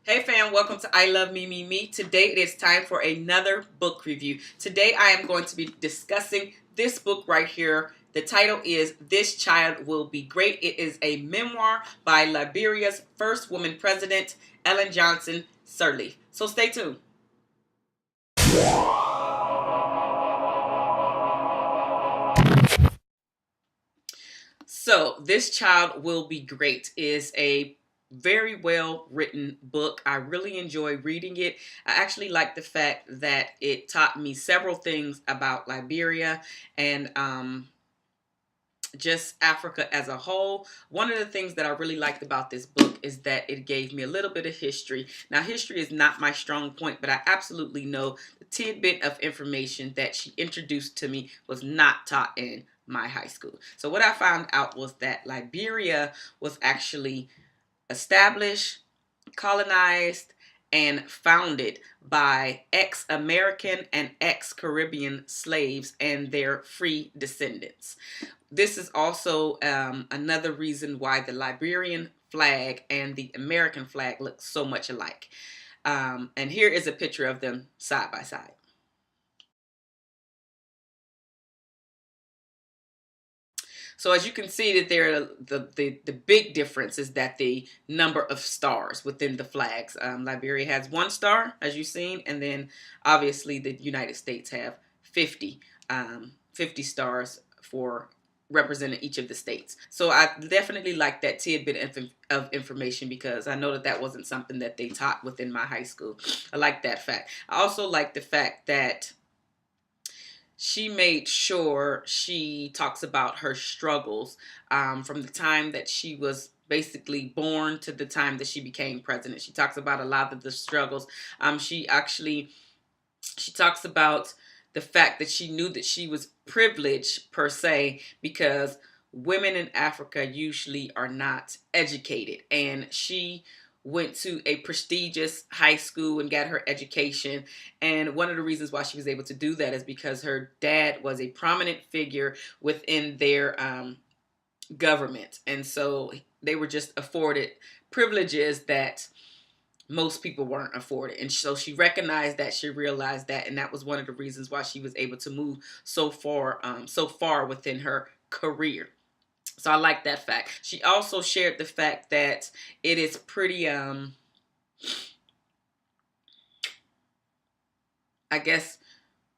Hey fam, welcome to I Love Me, Me, Me. Today it is time for another book review. Today I am going to be discussing this book right here. The title is This Child Will Be Great. It is a memoir by Liberia's first woman president, Johnson Sirleaf. So stay tuned. So, This Child Will Be Great is a very well written book. I really enjoy reading it. I actually like the fact that it taught me several things about Liberia and just Africa as a whole. One of the things that I really liked about this book is that it gave me a little bit of history. Now, history is not my strong point, but I absolutely know the tidbit of information that she introduced to me was not taught in my high school. So what I found out was that Liberia was actually established, colonized, and founded by ex-American and ex-Caribbean slaves and their free descendants. This is also another reason why the Liberian flag and the American flag look so much alike. And here is a picture of them side by side. So as you can see that the big difference is that the number of stars within the flags. Liberia has 1 star, as you've seen, and then obviously the United States have 50 stars for representing each of the states. So I definitely like that tidbit of information because I know that that wasn't something that they taught within my high school. I like that fact. I also like the fact that she made sure she talks about her struggles from the time that she was basically born to the time that she became president. She talks about a lot of the struggles. She talks about the fact that she knew that she was privileged per se because women in Africa usually are not educated, and she went to a prestigious high school and got her education. And one of the reasons why she was able to do that is because her dad was a prominent figure within their government. And so they were just afforded privileges that most people weren't afforded. And so she recognized that, she realized that, and that was one of the reasons why she was able to move so far within her career. So I like that fact. She also shared the fact that it is pretty I guess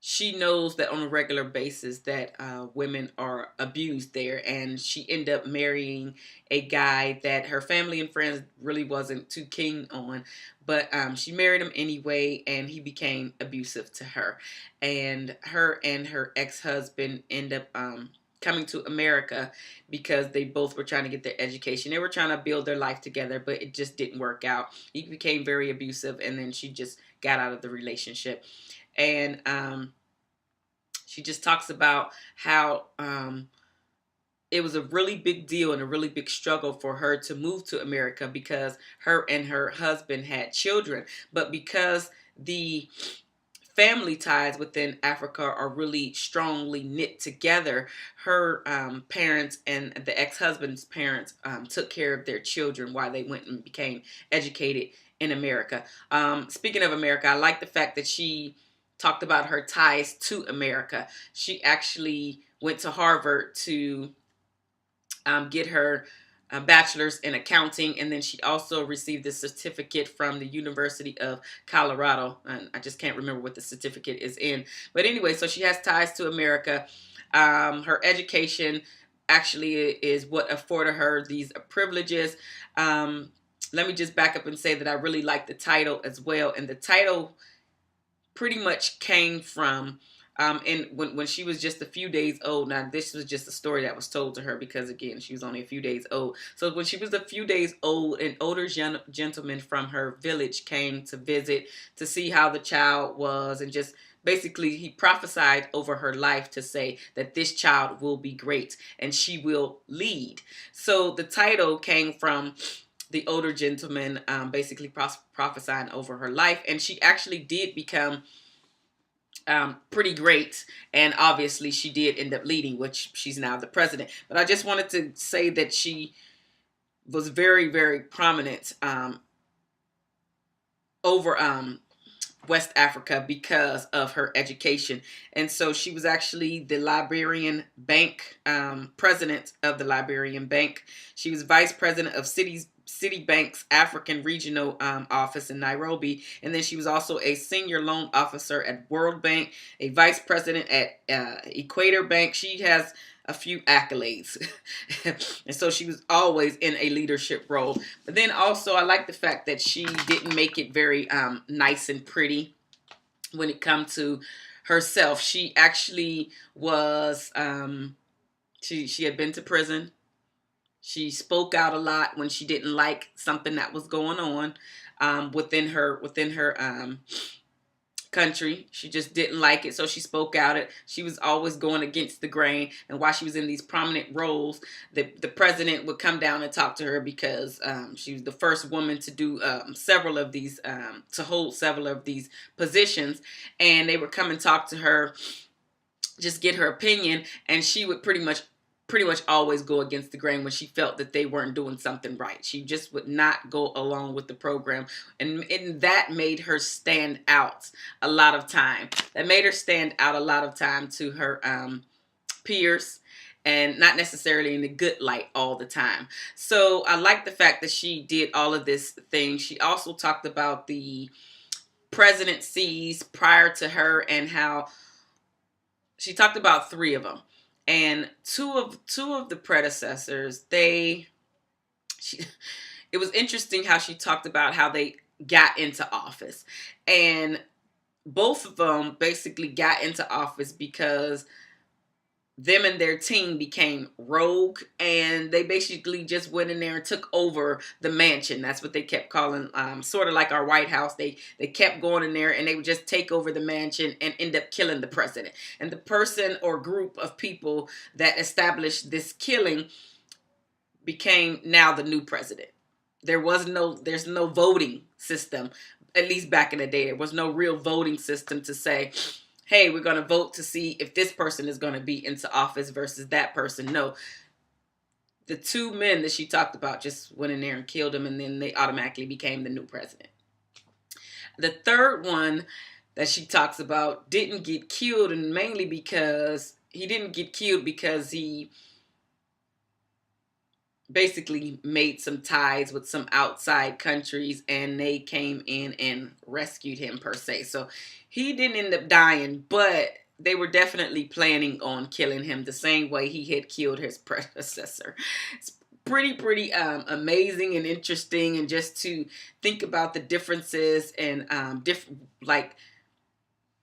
she knows that on a regular basis that women are abused there, and she ended up marrying a guy that her family and friends really wasn't too keen on, but she married him anyway, and he became abusive to her, and her ex-husband end up coming to America because they both were trying to get their education. They were trying to build their life together, but it just didn't work out. He became very abusive, and then she just got out of the relationship. And she just talks about how it was a really big deal and a really big struggle for her to move to America because her and her husband had children. But because the family ties within Africa are really strongly knit together, her parents and the ex-husband's parents took care of their children while they went and became educated in America. Speaking of America, I like the fact that she talked about her ties to America. She actually went to Harvard to get her bachelor's in accounting, and then she also received a certificate from the University of Colorado, and I just can't remember what the certificate is in. But anyway, so she has ties to America. Her education actually is what afforded her these privileges. Let me just back up and say that I really like the title as well, and the title pretty much came from and when she was just a few days old. Now this was just a story that was told to her because again she was only a few days old. So when she was a few days old, an older gentleman from her village came to visit to see how the child was, and just basically he prophesied over her life to say that this child will be great and she will lead. So the title came from the older gentleman basically prophesying over her life, and she actually did become pretty great, and obviously she did end up leading, which she's now the president. But I just wanted to say that she was very, very prominent over West Africa because of her education. And so she was actually the Liberian Bank, president of the Liberian Bank. She was vice president of Citibank's African Regional Office in Nairobi. And then she was also a senior loan officer at World Bank, a vice president at Equator Bank. She has a few accolades. And so she was always in a leadership role. But then also I like the fact that she didn't make it very nice and pretty when it comes to herself. She actually was, she had been to prison. She spoke out a lot when she didn't like something that was going on within her country. She just didn't like it, so she spoke out. She was always going against the grain, and while she was in these prominent roles, the president would come down and talk to her because she was the first woman to do several of these to hold several of these positions, and they would come and talk to her, just get her opinion, and she would pretty much always go against the grain when she felt that they weren't doing something right. She just would not go along with the program. And that made her stand out a lot of time. That made her stand out a lot of time to her peers, and not necessarily in a good light all the time. So I like the fact that she did all of this thing. She also talked about the presidencies prior to her, and how she talked about 3 of them. And two of the predecessors, it was interesting how she talked about how they got into office. And both of them basically got into office because them and their team became rogue, and they basically just went in there and took over the mansion. That's what they kept calling, sort of like our White House. They kept going in there, and they would just take over the mansion and end up killing the president. And the person or group of people that established this killing became now the new president. There's no voting system. At least back in the day, there was no real voting system to say, hey, we're going to vote to see if this person is going to be into office versus that person. No. The 2 men that she talked about just went in there and killed him, and then they automatically became the new president. The third one that she talks about didn't get killed, and mainly because he didn't get killed because he basically made some ties with some outside countries, and they came in and rescued him per se. So he didn't end up dying, but they were definitely planning on killing him the same way he had killed his predecessor. It's pretty amazing and interesting, and just to think about the differences and like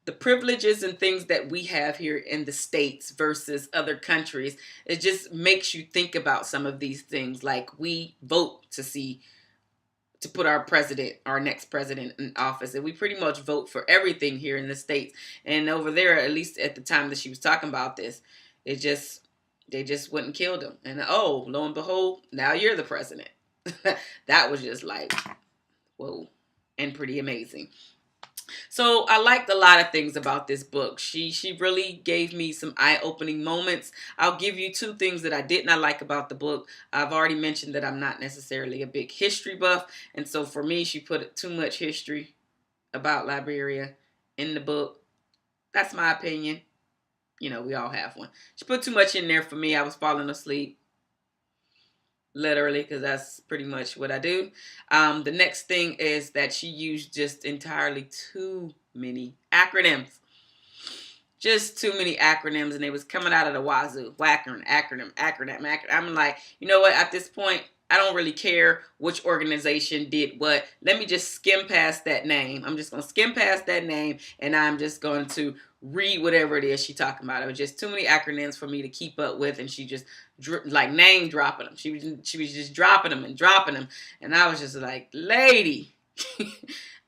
the privileges and things that we have here in the States versus other countries. It just makes you think about some of these things. Like, we vote to put our next president in office, and we pretty much vote for everything here in the States. And over there, at least at the time that she was talking about this, they just went and killed him. And oh, lo and behold, now you're the president. That was just like, whoa, and pretty amazing. So I liked a lot of things about this book. She really gave me some eye-opening moments. I'll give you 2 things that I did not like about the book. I've already mentioned that I'm not necessarily a big history buff, and so for me, she put too much history about Liberia in the book. That's my opinion. You know, we all have one. She put too much in there for me. I was falling asleep. Literally, because that's pretty much what I do. The next thing is that she used just entirely too many acronyms. Just too many acronyms, and they was coming out of the wazoo. Acronym. I'm like, you know what? At this point, I don't really care which organization did what. Let me just skim past that name. I'm just going to skim past that name, and I'm just going to read whatever it is she talking about. It was just too many acronyms for me to keep up with, and she just like name dropping them. She was just dropping them, and I was just like, lady,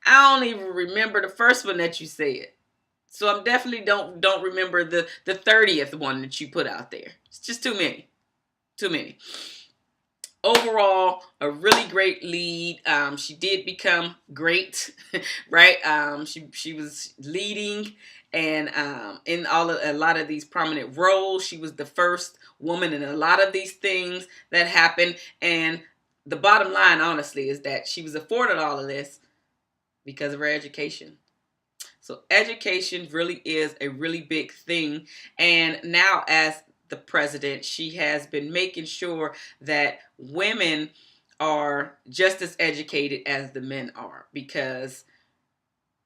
I don't even remember the first one that you said. So I'm definitely don't remember the 30th one that you put out there. It's just too many. Overall, a really great lead. She did become great, right? She was leading, and in a lot of these prominent roles. She was the first woman in a lot of these things that happened. And the bottom line, honestly, is that she was afforded all of this because of her education. So education really is a really big thing. And now as the president, she has been making sure that women are just as educated as the men are, because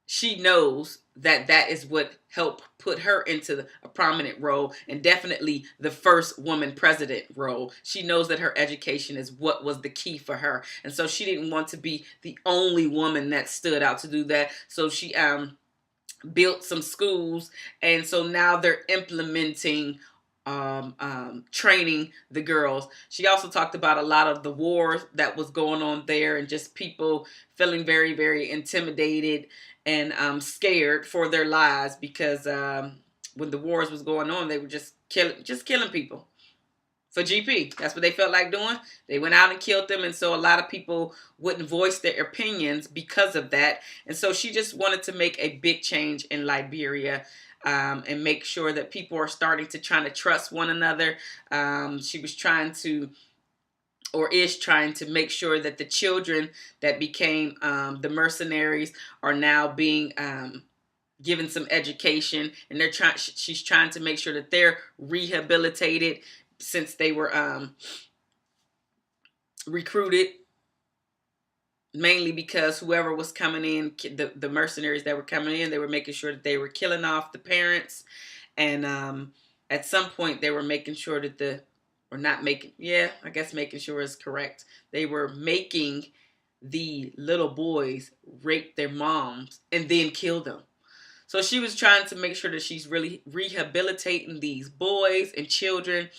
she knows that that is what helped put her into a prominent role, and definitely the first woman president role. She knows that her education is what was the key for her. And so she didn't want to be the only woman that stood out to do that. So she built some schools, and so now they're implementing training the girls. She also talked about a lot of the war that was going on there, and just people feeling very, very intimidated and scared for their lives, because when the wars was going on, they were just killing people for GP. That's what they felt like doing. They went out and killed them. And so a lot of people wouldn't voice their opinions because of that. And so she just wanted to make a big change in Liberia, and make sure that people are starting to try to trust one another. She was trying to, or is trying to, make sure that the children that became the mercenaries are now being given some education, and she's trying to make sure that they're rehabilitated, since they were recruited, mainly because whoever was coming in, the mercenaries that were coming in, they were making sure that they were killing off the parents. And at some point they were making sure that I guess making sure is correct. They were making the little boys rape their moms and then kill them. So she was trying to make sure that she's really rehabilitating these boys and children,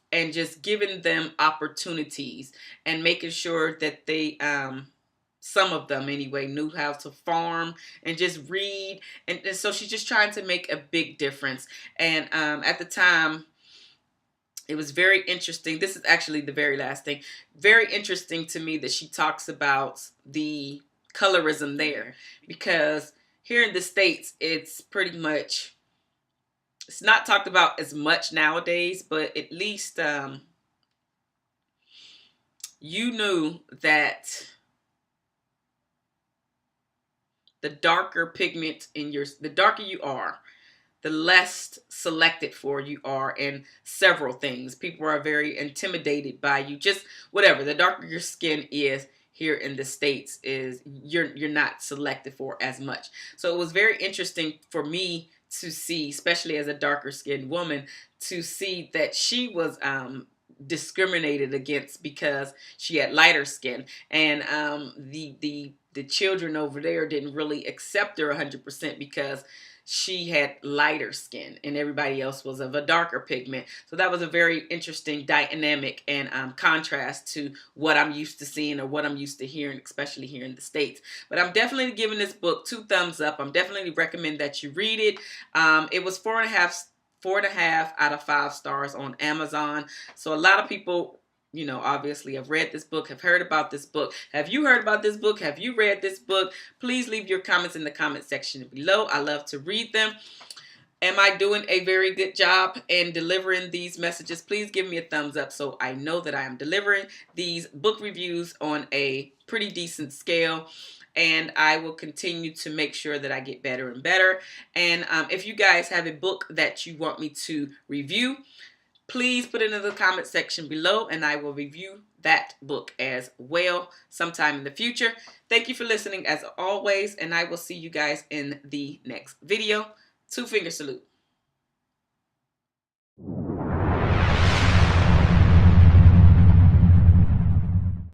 and just giving them opportunities, and making sure that they, some of them anyway, knew how to farm and just read. And so she's just trying to make a big difference. And at the time, it was very interesting. This is actually the very last thing. Very interesting to me that she talks about the colorism there, because here in the States, it's pretty much, it's not talked about as much nowadays, but at least you knew that the darker pigment the darker you are, the less selected for you are in several things. People are very intimidated by you. Just whatever, the darker your skin is here in the States, is you're not selected for as much. So it was very interesting for me to see, especially as a darker skinned woman, to see that she was discriminated against because she had lighter skin. And the children over there didn't really accept her 100% because she had lighter skin and everybody else was of a darker pigment. So that was a very interesting dynamic and contrast to what I'm used to seeing, or what I'm used to hearing, especially here in the States. But I'm definitely giving this book 2 thumbs up. I'm definitely recommend that you read it. It was 4.5 out of 5 stars on Amazon. So a lot of people, obviously have read this book, have heard about this book. Have you heard about this book? Have you read this book? Please leave your comments in the comment section below. I love to read them. Am I doing a very good job in delivering these messages? Please give me a thumbs up so I know that I am delivering these book reviews on a pretty decent scale. And I will continue to make sure that I get better and better. And if you guys have a book that you want me to review, please put it in the comment section below, and I will review that book as well sometime in the future. Thank you for listening as always, and I will see you guys in the next video. 2 finger salute.